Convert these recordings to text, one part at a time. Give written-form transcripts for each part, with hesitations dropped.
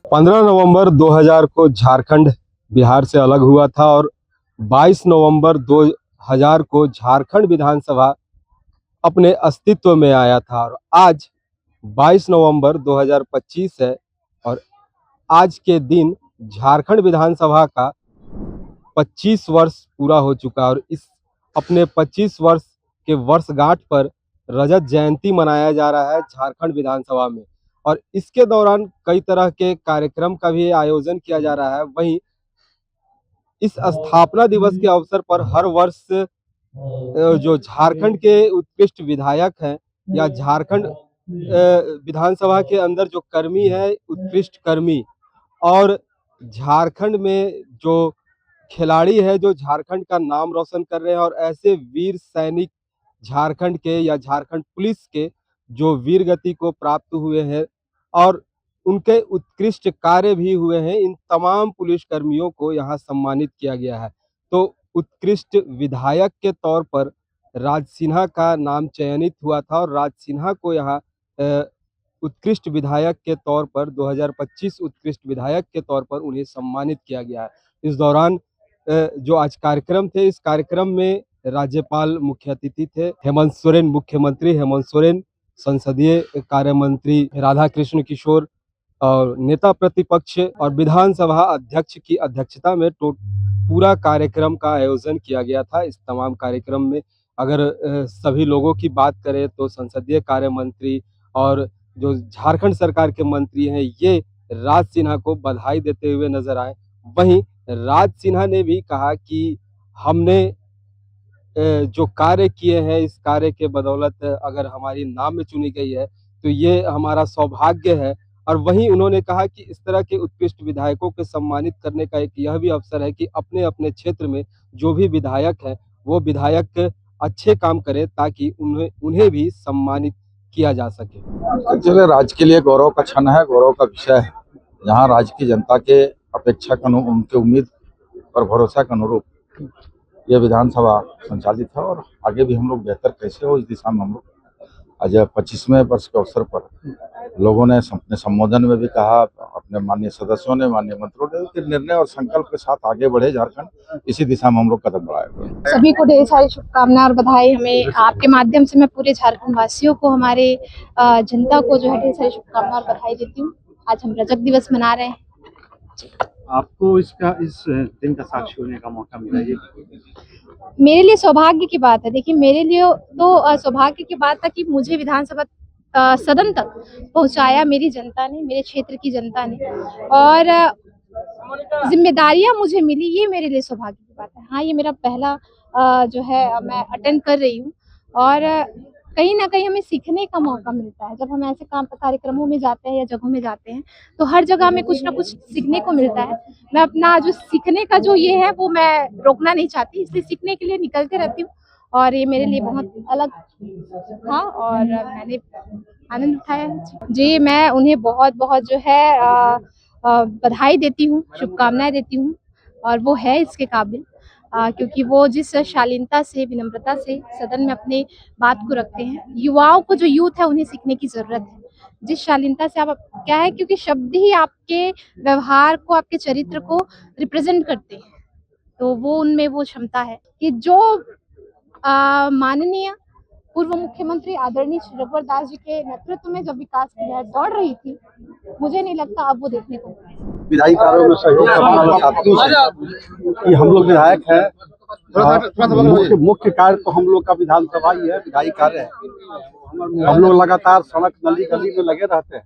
15 नवंबर 2000 को झारखंड बिहार से अलग हुआ था और 22 नवंबर 2000 को झारखंड विधानसभा अपने अस्तित्व में आया था। और आज 22 नवंबर 2025 है और आज के दिन झारखंड विधानसभा का 25 वर्ष पूरा हो चुका। और इस अपने 25 वर्ष के वर्षगांठ पर रजत जयंती मनाया जा रहा है झारखंड विधानसभा में। और इसके दौरान कई तरह के कार्यक्रम का भी आयोजन किया जा रहा है। वहीं इस स्थापना दिवस के अवसर पर हर वर्ष जो झारखंड के उत्कृष्ट विधायक हैं या झारखंड विधानसभा के अंदर जो कर्मी है उत्कृष्ट कर्मी, और झारखंड में जो खिलाड़ी है जो झारखंड का नाम रोशन कर रहे हैं, और ऐसे वीर सैनिक झारखंड के या झारखंड पुलिस के जो वीर गति को प्राप्त हुए हैं और उनके उत्कृष्ट कार्य भी हुए हैं, इन तमाम पुलिस कर्मियों को यहाँ सम्मानित किया गया है। तो उत्कृष्ट विधायक के तौर पर राज सिन्हा का नाम चयनित हुआ था और राज सिन्हा को यहाँ उत्कृष्ट विधायक के तौर पर 2025 उत्कृष्ट विधायक के तौर पर उन्हें सम्मानित किया गया है। इस दौरान जो आज कार्यक्रम थे, इस कार्यक्रम में राज्यपाल मुख्य अतिथि थे, हेमंत सोरेन मुख्यमंत्री हेमंत सोरेन, संसदीय कार्य मंत्री राधा कृष्ण किशोर और नेता प्रतिपक्ष और विधानसभा अध्यक्ष की अध्यक्षता में पूरा कार्यक्रम का आयोजन किया गया था। इस तमाम कार्यक्रम में अगर सभी लोगों की बात करें तो संसदीय कार्य मंत्री और जो झारखंड सरकार के मंत्री हैं, ये राज सिन्हा को बधाई देते हुए नजर आए। वहीं राज सिन्हा ने भी कहा कि हमने जो कार्य किए हैं, इस कार्य के बदौलत अगर हमारी नाम में चुनी गई है तो ये हमारा सौभाग्य है। और वहीं उन्होंने कहा कि इस तरह के उत्कृष्ट विधायकों को सम्मानित करने का एक यह भी अवसर है कि अपने अपने क्षेत्र में जो भी विधायक हैं वो विधायक अच्छे काम करें ताकि उन्हें भी सम्मानित किया जा सके। एक्चुअली राज्य के लिए गौरव का क्षण है, गौरव का विषय है। यहाँ राज्य की जनता के अपेक्षा के उनके उम्मीद और भरोसा के अनुरूप ये विधानसभा संचालित है और आगे भी हम लोग बेहतर कैसे हो इस दिशा में हम लोग आज 25वें वर्ष के अवसर पर लोगों ने अपने संबोधन में भी कहा, अपने माननीय सदस्यों ने, माननीय मंत्रियों ने कि निर्णय और संकल्प के साथ आगे बढ़े झारखंड, इसी दिशा में हम लोग कदम बढ़ाए। सभी को ढेर सारी शुभकामनाएं और बधाई। हमें आपके माध्यम से मैं पूरे झारखंड वासियों को, हमारे जनता को जो है ढेर सारी शुभकामनाएं और बधाई देती हूँ। आज हम रजत दिवस मना रहे हैं। आपको इस दिन का साक्षी होने का मौका मिला, ये मेरे लिए सौभाग्य की बात है। देखिए, मेरे लिए तो सौभाग्य की बात था कि मुझे विधानसभा सदन तक पहुंचाया मेरी जनता ने, मेरे क्षेत्र की जनता ने, और जिम्मेदारियां मुझे मिली, ये मेरे लिए सौभाग्य की बात है। हाँ, ये मेरा पहला जो है मैं अटेंड कर रही हूँ और कहीं ना कहीं हमें सीखने का मौका मिलता है। जब हम ऐसे कार्यक्रमों में जाते हैं या जगहों में जाते हैं तो हर जगह में कुछ ना कुछ सीखने को मिलता है। मैं अपना जो सीखने का जो ये है वो मैं रोकना नहीं चाहती, इसलिए सीखने के लिए निकलते रहती हूँ और ये मेरे लिए बहुत अलग था और मैंने आनंद उठाया है। जी, मैं उन्हें बहुत बहुत जो है बधाई देती हूँ, शुभकामनाएं देती हूँ और वो है इसके काबिल, क्योंकि वो जिस शालीनता से, विनम्रता से सदन में अपने बात को रखते हैं। युवाओं को, जो यूथ है, उन्हें सीखने की जरूरत है। जिस शालीनता से आप क्या है, क्योंकि शब्द ही आपके व्यवहार को, आपके चरित्र को रिप्रेजेंट करते हैं, तो वो उनमें वो क्षमता है कि जो माननीय पूर्व मुख्यमंत्री आदरणीय रघुवर दास जी के नेतृत्व में जब विकास की लहर दौड़ रही थी, मुझे नहीं लगता अब वो देखने को मिलेगा। विधायी कार्यों में सहयोग करना चाहती हूँ कि हम लोग विधायक हैं, मुख्य कार्य तो हम लोग का विधानसभा ही है, विधायी कार्य है। हम लोग लगातार सड़क, नली गली में लगे रहते हैं,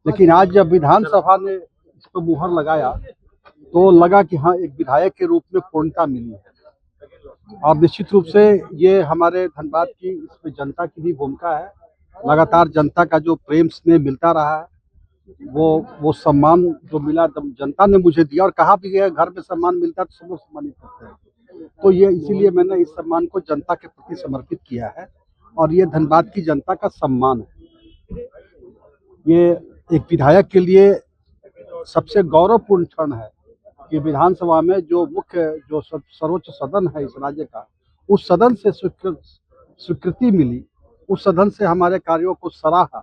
लेकिन आज जब विधानसभा ने इस पर मुहर लगाया तो लगा कि हाँ, एक विधायक के रूप में पूर्णता मिली है। और निश्चित रूप से ये हमारे धनबाद की, इसमें जनता की भी भूमिका है। लगातार जनता का जो प्रेम स्नेह मिलता रहा है, वो सम्मान जो मिला जनता ने मुझे दिया, और कहा भी गया घर में सम्मान मिलता है तो सब लोग सम्मानित करते हैं। तो ये इसीलिए मैंने इस सम्मान को जनता के प्रति समर्पित किया है और ये धनबाद की जनता का सम्मान है। ये एक विधायक के लिए सबसे गौरवपूर्ण क्षण है कि विधानसभा में जो सर्वोच्च सदन है इस राज्य का, उस सदन से स्वीकृति मिली, उस सदन से हमारे कार्यों को सराहा,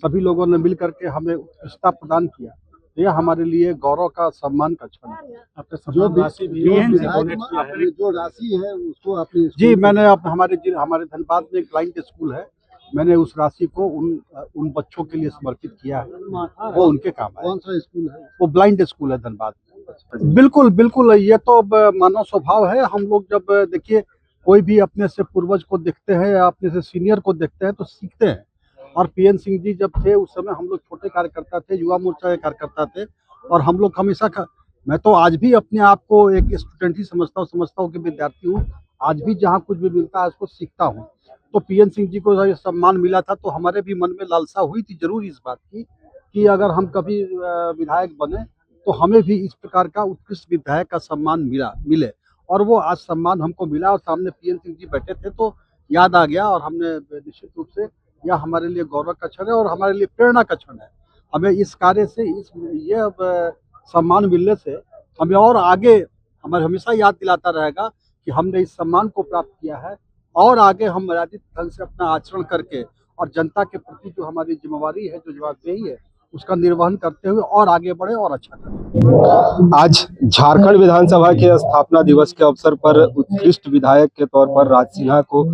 सभी लोगों ने मिल करके हमें उत्कृष्टता प्रदान किया। यह हमारे लिए गौरव का सम्मान का क्षण है। आपने सम्मान राशि भी PN से डोनेट किया है। जो राशि है उसको आपने जी, मैंने अब हमारे धनबाद में एक ब्लाइंड स्कूल है, मैंने उस राशि को उन बच्चों के लिए समर्पित किया है, वो उनके काम है। कौन सा स्कूल है? वो ब्लाइंड स्कूल है धनबाद में। बिल्कुल बिल्कुल, ये तो अब मानव स्वभाव है। हम लोग जब देखिए कोई भी अपने से पूर्वज को देखते हैं या अपने से सीनियर को देखते हैं तो सीखते हैं। और PN सिंह जी जब थे उस समय हम लोग छोटे कार्यकर्ता थे, युवा मोर्चा के कार्यकर्ता थे, और हम लोग हमेशा मैं तो आज भी अपने आप को एक स्टूडेंट ही समझता हूँ कि विद्यार्थी हूँ। आज भी जहाँ कुछ भी मिलता है उसको सीखता हूँ। तो PN सिंह जी को ये सम्मान मिला था तो हमारे भी मन में लालसा हुई थी जरूर इस बात की कि अगर हम कभी विधायक बने तो हमें भी इस प्रकार का उत्कृष्ट विधायक का सम्मान मिले। और वो आज सम्मान हमको मिला और सामने PN सिंह जी बैठे थे तो याद आ गया, और हमने निश्चित रूप से यह हमारे लिए गौरव का क्षण है और हमारे लिए प्रेरणा का क्षण है। हमें इस कार्य से ये सम्मान मिलने से हमें और आगे हमें हमेशा याद दिलाता रहेगा कि हमने इस सम्मान को प्राप्त किया है, और आगे हम मर्यादित ढंग से अपना आचरण करके और जनता के प्रति जो हमारी जिम्मेवारी है, जो जवाबदेही है, उसका निर्वहन करते हुए और आगे बढ़े और अच्छा करें। आज झारखंड विधानसभा के स्थापना दिवस के अवसर पर उत्कृष्ट विधायक के तौर पर राज सिन्हा को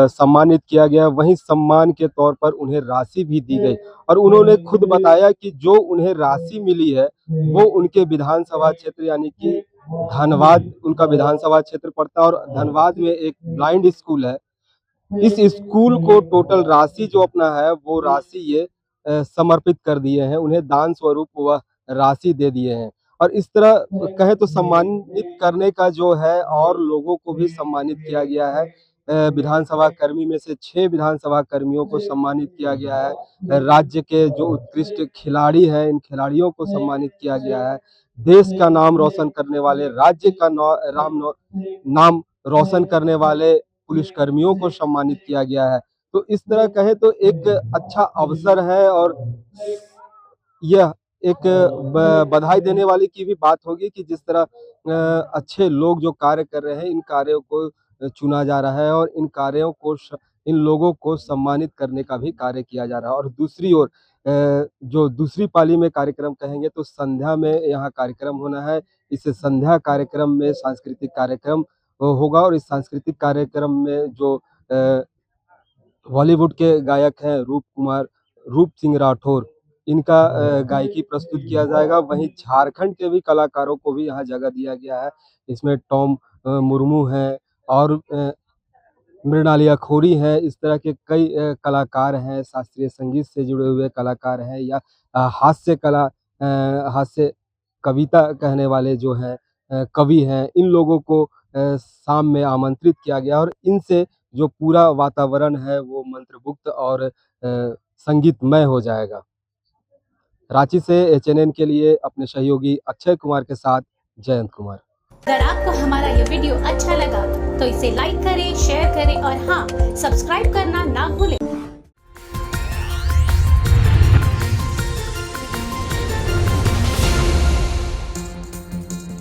सम्मानित किया गया। वहीं सम्मान के तौर पर उन्हें राशि भी दी गई और उन्होंने खुद बताया कि जो उन्हें राशि मिली है वो उनके विधानसभा क्षेत्र यानी कि धनबाद उनका विधानसभा क्षेत्र पड़ता है और धनबाद में एक ब्लाइंड स्कूल है। इस स्कूल को टोटल राशि जो अपना है वो राशि ये समर्पित कर दिए हैं, उन्हें दान स्वरूप वह राशि दे दिए हैं। और इस तरह कहें तो सम्मानित करने का जो है और लोगों को भी सम्मानित किया गया है। विधानसभा कर्मी में से 6 विधानसभा कर्मियों को सम्मानित किया गया है। राज्य के जो उत्कृष्ट खिलाड़ी हैं इन खिलाड़ियों को सम्मानित किया गया है। देश का नाम रोशन करने वाले, राज्य का नाम रोशन करने वाले पुलिस कर्मियों को सम्मानित किया गया है। तो इस तरह कहें तो एक अच्छा अवसर है और यह एक बधाई देने वाली की भी बात होगी कि जिस तरह अच्छे लोग जो कार्य कर रहे हैं इन कार्यों को चुना जा रहा है और इन कार्यों को इन लोगों को सम्मानित करने का भी कार्य किया जा रहा है। और दूसरी ओर जो दूसरी पाली में कार्यक्रम कहेंगे तो संध्या में यहाँ कार्यक्रम होना है। इस संध्या कार्यक्रम में सांस्कृतिक कार्यक्रम होगा और इस सांस्कृतिक कार्यक्रम में जो बॉलीवुड के गायक हैं रूप सिंह राठौर, इनका गायकी प्रस्तुत किया जाएगा। वहीं झारखंड के भी कलाकारों को भी यहाँ जगह दिया गया है। इसमें टॉम मुर्मू हैं और मृणाली अखौरी हैं। इस तरह के कई कलाकार हैं, शास्त्रीय संगीत से जुड़े हुए कलाकार हैं या हास्य कविता कहने वाले जो हैं कवि हैं। इन लोगों को शाम में आमंत्रित किया गया और इनसे जो पूरा वातावरण है वो मंत्रमुग्ध और संगीतमय हो जाएगा। रांची से HNN के लिए अपने सहयोगी अक्षय कुमार के साथ जयंत कुमार। अगर आपको हमारा ये वीडियो अच्छा लगा तो इसे लाइक करें, शेयर करें और हाँ, सब्सक्राइब करना ना भूलें।